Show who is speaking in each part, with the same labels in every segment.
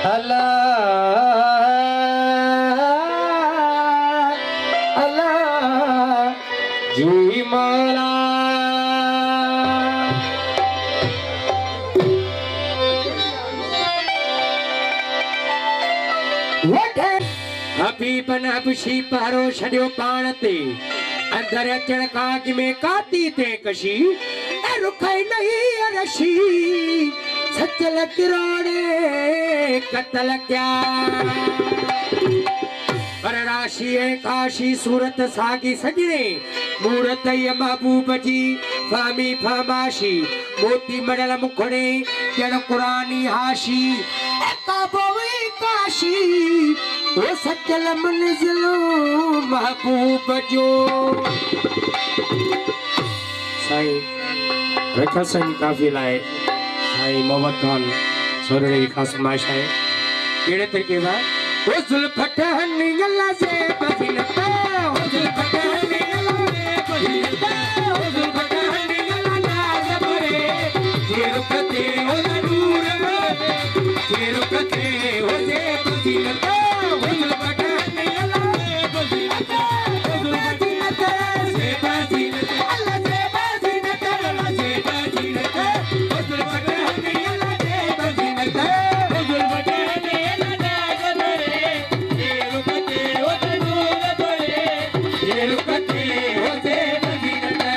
Speaker 1: अल्लाह अल्लाह जी मौला। हबीबन हबशी पहरो छड़ियो पाण ते अंदर अचण काज में काती ते कशी रुखाई नहीं अरशी सचल किरोड़े कतल क्या पर राशि है काशी सूरत सागी सजने मूरत ये महबूब जी फामी फमाशी मोती मडल मुखड़े जड़ कुरानी हाशी काबोई काशी वो सचल मंजिलो महबूब जो साईं रखसन काफिला है साईं मोहम्मद खान सोरड़ी खास माशा है केड़े तरीके दा ओ जुल्फत हनी अल्लाह से बजिनता ओ जुल्फत हनी अल्लाह से बजिनता ओ जुल्फत हनी अल्लाह नाज़ भरे जे रुकते ओ नूर भरे जे रुकते ओ जे बजिनता ओ जुल्फत हनी अल्लाह से बजिनता ओ जुल्फत से बजिनता अल्लाह से बजिनता अल्लाह से बजिनता ओ जुल्फत हनी अल्लाह से बजिनता ओ जुल्फत हनी अल्लाह नाज़ भरे जे रुकते ओ नूर भरे जे रुकते ओ जे बजिनता।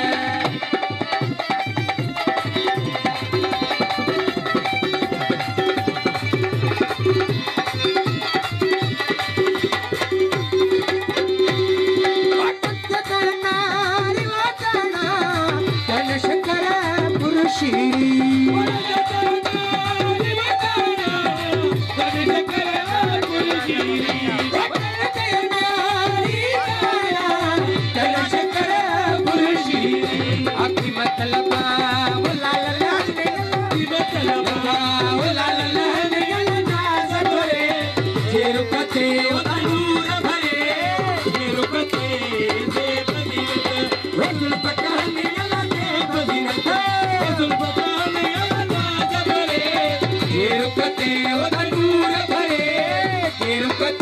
Speaker 1: रुकते